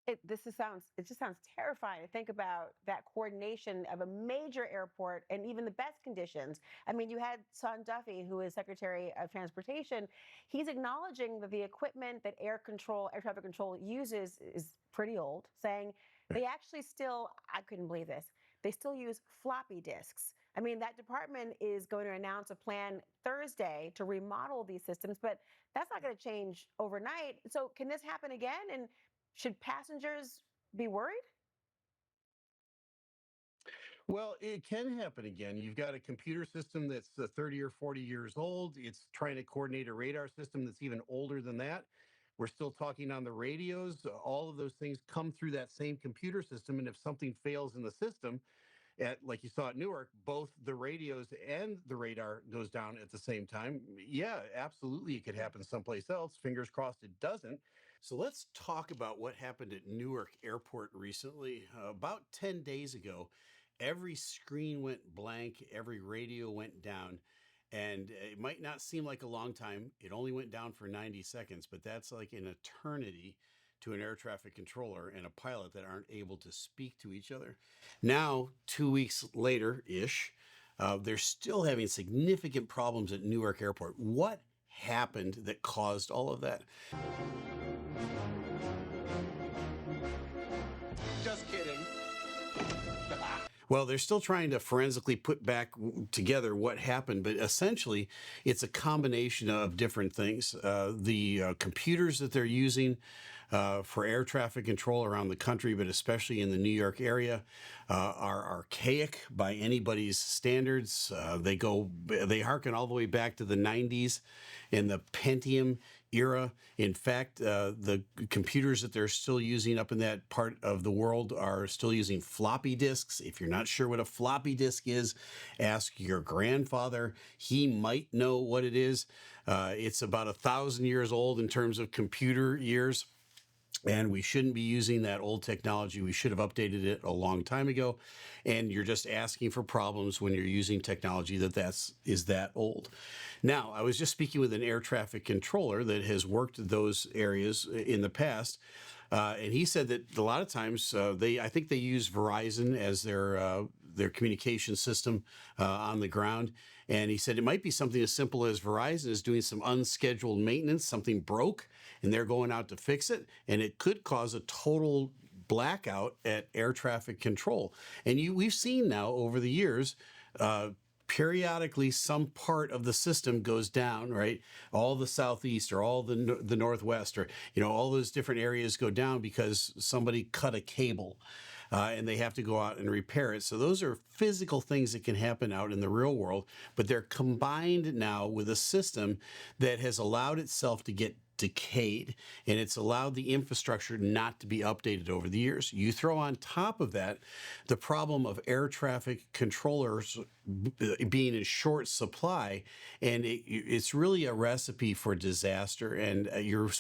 It just sounds terrifying to think about that coordination of a major airport and even the best conditions. I mean, you had Sean Duffy, who is Secretary of Transportation. He's acknowledging that the equipment that air traffic control uses is pretty old, saying they actually still, I couldn't believe this, they still use floppy disks. I mean, that department is going to announce a plan Thursday to remodel these systems, but that's not going to change overnight. So can this happen again? And should passengers be worried? Well, it can happen again. You've got a computer system that's 30 or 40 years old. It's trying to coordinate a radar system that's even older than that. We're still talking on the radios. All of those things come through that same computer system. And if something fails in the system, like you saw at Newark, both the radios and the radar goes down at the same time. Yeah, absolutely, it could happen someplace else. Fingers crossed it doesn't. So let's talk about what happened at Newark Airport recently. About 10 days ago, every screen went blank, every radio went down. And it might not seem like a long time. It only went down for 90 seconds, but that's like an eternity to an air traffic controller and a pilot that aren't able to speak to each other. Now, 2 weeks later ish, they're still having significant problems at Newark Airport. What happened that caused all of that? Just kidding. Well, they're still trying to forensically put back together what happened, but essentially it's a combination of different things. The computers that they're using for air traffic control around the country, but especially in the New York area, are archaic by anybody's standards. They harken all the way back to the 90s in the Pentium era. In fact, the computers that they're still using up in that part of the world are still using floppy disks. If you're not sure what a floppy disk is, ask your grandfather. He might know what it is. It's about 1,000 years old in terms of computer years. And we shouldn't be using that old technology. We should have updated it a long time ago. And you're just asking for problems when you're using technology is that old. Now, I was just speaking with an air traffic controller that has worked those areas in the past. And he said that a lot of times I think they use Verizon as their communication system on the ground. And he said it might be something as simple as Verizon is doing some unscheduled maintenance, something broke, and they're going out to fix it. And it could cause a total blackout at air traffic control. And we've seen now over the years, periodically some part of the system goes down, right? All the southeast or all the northwest or, all those different areas go down because somebody cut a cable. And they have to go out and repair it. So those are physical things that can happen out in the real world, but they're combined now with a system that has allowed itself to get decayed, and it's allowed the infrastructure not to be updated over the years. You throw on top of that the problem of air traffic controllers being in short supply, and it's really a recipe for disaster. And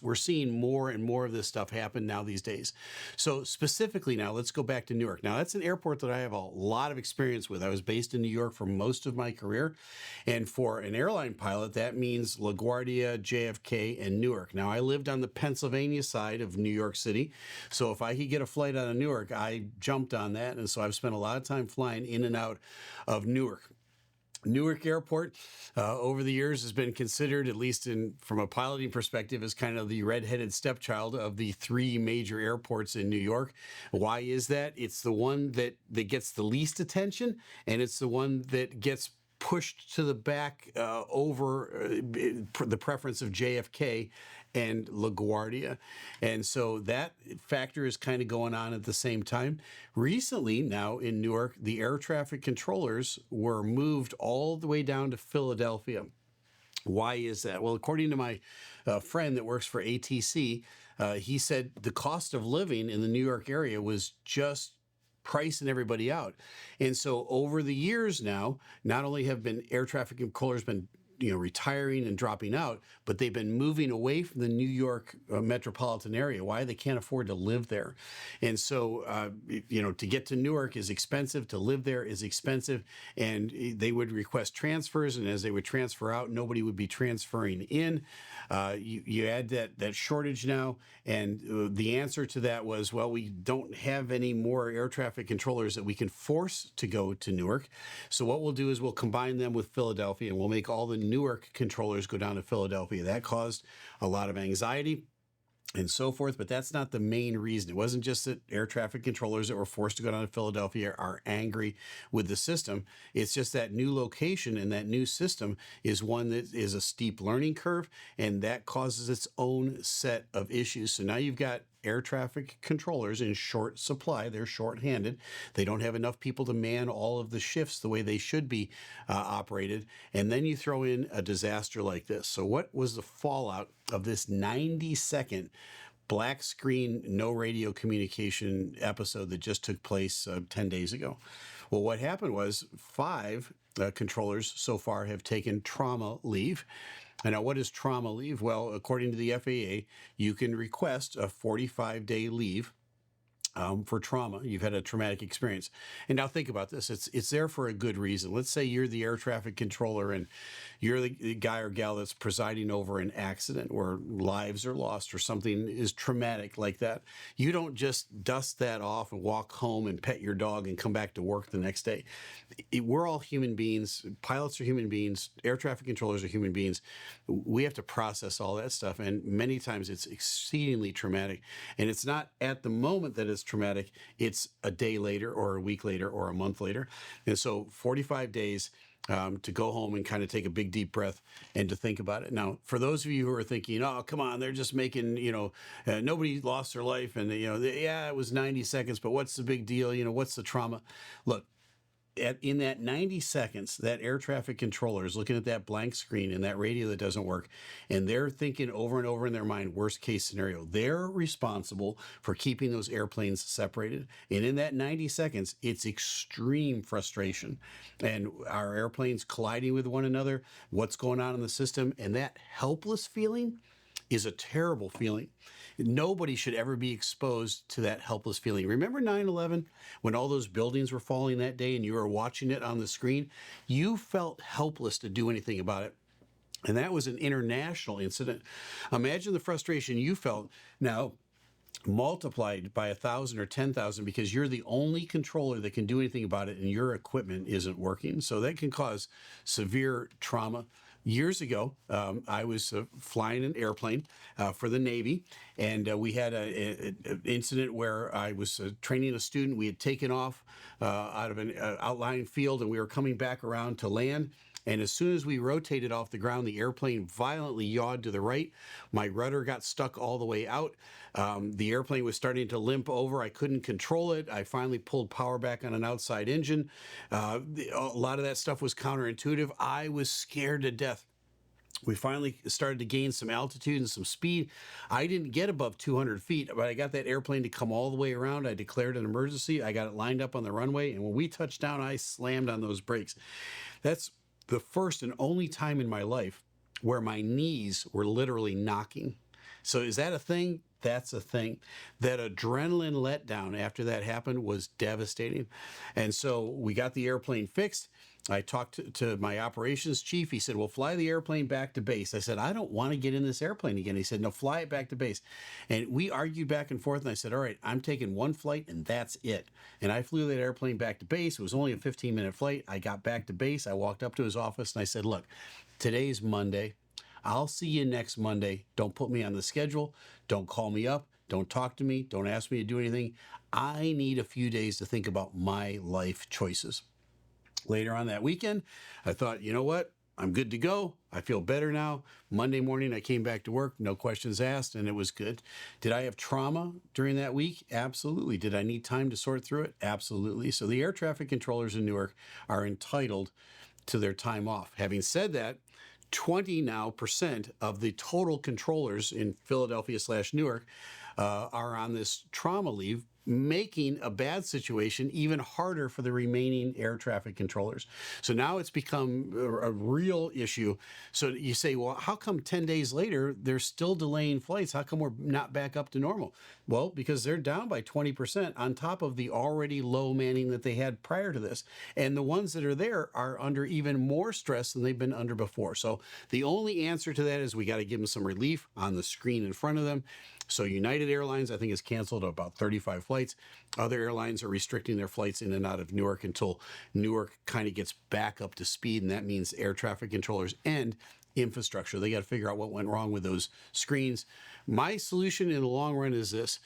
we're seeing more and more of this stuff happen now these days. So specifically now, let's go back to Newark. Now, that's an airport that I have a lot of experience with. I was based in New York for most of my career, and for an airline pilot, that means LaGuardia, JFK, and Newark. Now, I lived on the Pennsylvania side of New York City, so if I could get a flight out of Newark, I jumped on that, and so I've spent a lot of time flying in and out of Newark. Newark Airport, over the years, has been considered, at least from a piloting perspective, as kind of the redheaded stepchild of the three major airports in New York. Why is that? It's the one that gets the least attention, and it's the one that gets pushed to the back over the preference of JFK and LaGuardia. And so that factor is kind of going on at the same time. Recently, now in Newark, the air traffic controllers were moved all the way down to Philadelphia. Why is that? Well, according to my friend that works for ATC, he said the cost of living in the New York area was just pricing everybody out. And so over the years now, not only have air traffic controllers been retiring and dropping out, but they've been moving away from the New York metropolitan area. Why? They can't afford to live there. And so, to get to Newark is expensive, to live there is expensive, and they would request transfers, and as they would transfer out, nobody would be transferring in. You add that shortage now, and the answer to that was, well, we don't have any more air traffic controllers that we can force to go to Newark. So what we'll do is we'll combine them with Philadelphia, and we'll make all the Newark controllers go down to Philadelphia. That caused a lot of anxiety and so forth, but that's not the main reason. It wasn't just that air traffic controllers that were forced to go down to Philadelphia are angry with the system. It's just that new location and that new system is one that is a steep learning curve, and that causes its own set of issues. So now you've got air traffic controllers in short supply. They're short-handed. They don't have enough people to man all of the shifts the way they should be operated. And then you throw in a disaster like this. So what was the fallout of this 90-second black screen, no radio communication episode that just took place 10 days ago? Well, what happened was 5 controllers so far have taken trauma leave. And now, what is trauma leave? Well, according to the FAA, you can request a 45-day leave for trauma. You've had a traumatic experience. And now think about this. It's there for a good reason. Let's say you're the air traffic controller and you're the guy or gal that's presiding over an accident where lives are lost or something is traumatic like that. You don't just dust that off and walk home and pet your dog and come back to work the next day. We're all human beings. Pilots are human beings. Air traffic controllers are human beings. We have to process all that stuff. And many times it's exceedingly traumatic. And it's not at the moment that it's traumatic. It's a day later or a week later or a month later. And so 45 days to go home and kind of take a big deep breath and to think about it. Now, for those of you who are thinking, oh, come on, they're just making, nobody lost their life and, yeah, it was 90 seconds, but what's the big deal? What's the trauma? Look, in that 90 seconds, that air traffic controller is looking at that blank screen and that radio that doesn't work, and they're thinking over and over in their mind, worst case scenario. They're responsible for keeping those airplanes separated. And in that 90 seconds, it's extreme frustration. And our airplanes colliding with one another, what's going on in the system, and that helpless feeling is a terrible feeling. Nobody should ever be exposed to that helpless feeling. Remember 9/11 when all those buildings were falling that day and you were watching it on the screen? You felt helpless to do anything about it. And that was an international incident. Imagine the frustration you felt now multiplied by 1,000 or 10,000 because you're the only controller that can do anything about it and your equipment isn't working. So that can cause severe trauma. Years ago, I was flying an airplane for the Navy, and we had an incident where I was training a student. We had taken off out of an outlying field, and we were coming back around to land. And as soon as we rotated off the ground, the airplane violently yawed to the right. My rudder got stuck all the way out. The airplane was starting to limp over. I couldn't control it. I finally pulled power back on an outside engine. A lot of that stuff was counterintuitive. I was scared to death. We finally started to gain some altitude and some speed. I didn't get above 200 feet, but I got that airplane to come all the way around. I declared an emergency. I got it lined up on the runway. And when we touched down, I slammed on those brakes. That's the first and only time in my life where my knees were literally knocking. So is that a thing? That's a thing. That adrenaline letdown after that happened was devastating. And so we got the airplane fixed. I talked to my operations chief. He said, well, fly the airplane back to base. I said, I don't want to get in this airplane again. He said, no, fly it back to base. And we argued back and forth. And I said, all right, I'm taking one flight and that's it. And I flew that airplane back to base. It was only a 15-minute flight. I got back to base. I walked up to his office and I said, look, today's Monday. I'll see you next Monday. Don't put me on the schedule. Don't call me up. Don't talk to me. Don't ask me to do anything. I need a few days to think about my life choices. Later on that weekend, I thought, you know what? I'm good to go. I feel better now. Monday morning, I came back to work, no questions asked, and it was good. Did I have trauma during that week? Absolutely. Did I need time to sort through it? Absolutely. So the air traffic controllers in Newark are entitled to their time off. Having said that, 20% now of the total controllers in Philadelphia/Newark are on this trauma leave making a bad situation even harder for the remaining air traffic controllers. So now it's become a real issue. So you say, well, how come 10 days later they're still delaying flights? How come we're not back up to normal? Well, because they're down by 20% on top of the already low manning that they had prior to this. And the ones that are there are under even more stress than they've been under before. So the only answer to that is we got to give them some relief on the screen in front of them. So United Airlines, I think, has canceled about 35 flights. Other airlines are restricting their flights in and out of Newark until Newark kind of gets back up to speed, and that means air traffic controllers and infrastructure. They got to figure out what went wrong with those screens. My solution in the long run is this.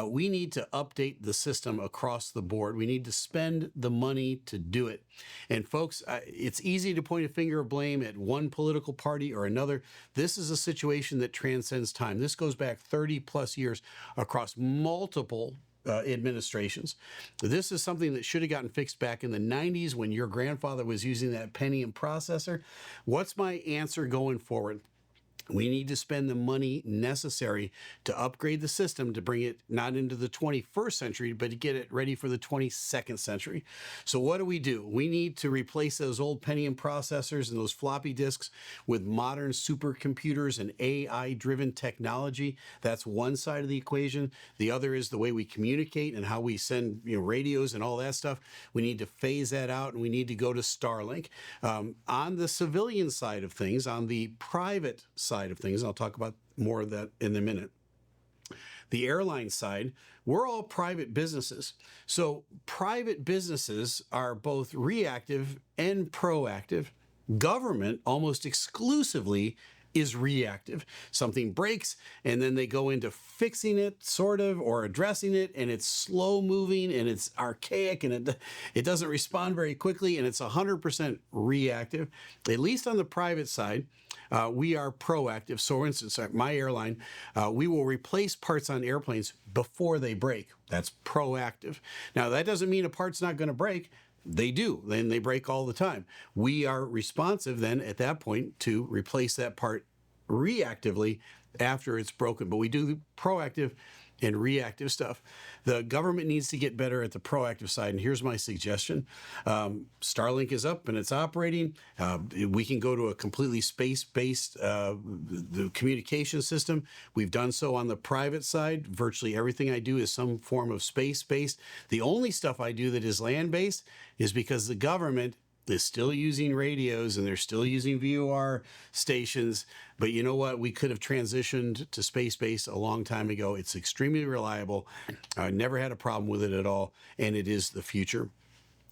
We need to update the system across the board. We need to spend the money to do it. And folks, it's easy to point a finger of blame at one political party or another. This is a situation that transcends time. This goes back 30 plus years across multiple administrations. This is something that should have gotten fixed back in the 90s when your grandfather was using that Pentium processor. What's my answer going forward? We need to spend the money necessary to upgrade the system to bring it not into the 21st century, but to get it ready for the 22nd century. So what do? We need to replace those old Pentium processors and those floppy disks with modern supercomputers and AI-driven technology. That's one side of the equation. The other is the way we communicate and how we send radios and all that stuff. We need to phase that out, and we need to go to Starlink. On the civilian side of things, on the private side of things, I'll talk about more of that in a minute. The airline side, we're all private businesses. So private businesses are both reactive and proactive. Government almost exclusively is reactive. Something breaks and then they go into fixing it, sort of, or addressing it, and it's slow moving and it's archaic and it doesn't respond very quickly, and it's 100% reactive. At least on the private side, we are proactive. So, for instance, at my airline, we will replace parts on airplanes before they break. That's proactive. Now, that doesn't mean a part's not going to break. They do. Then they break all the time. We are responsive then at that point to replace that part reactively after it's broken. But we do proactive and reactive stuff. The government needs to get better at the proactive side. And here's my suggestion. Starlink is up and it's operating. We can go to a completely space-based the communication system. We've done so on the private side. Virtually everything I do is some form of space-based. The only stuff I do that is land-based is because the government is still using radios and they're still using VOR stations. But you know what? We could have transitioned to space-based a long time ago. It's extremely reliable. I never had a problem with it at all, and it is the future.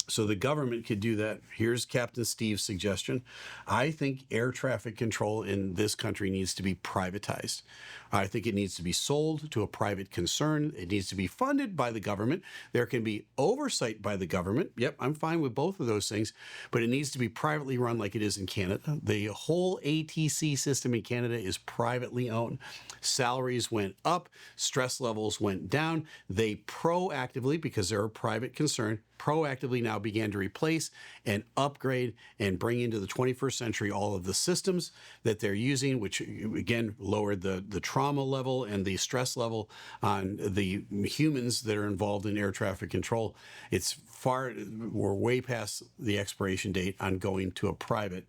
So the government could do that. Here's Captain Steeve's suggestion. I think air traffic control in this country needs to be privatized. I think it needs to be sold to a private concern. It needs to be funded by the government. There can be oversight by the government. Yep, I'm fine with both of those things, but it needs to be privately run like it is in Canada. The whole ATC system in Canada is privately owned. Salaries went up, stress levels went down. They proactively, because they're a private concern, proactively now began to replace and upgrade and bring into the 21st century all of the systems that they're using, which again lowered the trauma level and the stress level on the humans that are involved in air traffic control. We're way past the expiration date on going to a private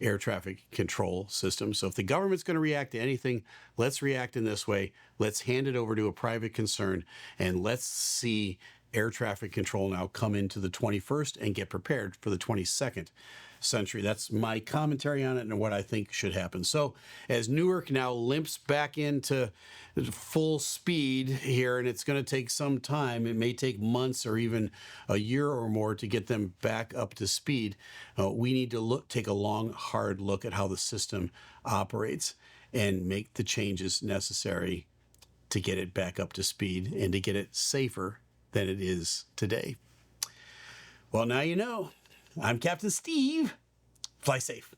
air traffic control system. So if the government's going to react to anything, let's react in this way. Let's hand it over to a private concern, and let's see air traffic control now come into the 21st and get prepared for the 22nd century. That's my commentary on it and what I think should happen. So as Newark now limps back into full speed here, and it's going to take some time, it may take months or even a year or more to get them back up to speed. We need to take a long, hard look at how the system operates and make the changes necessary to get it back up to speed and to get it safer than it is today. Well, now you know. I'm Captain Steeve. Fly safe.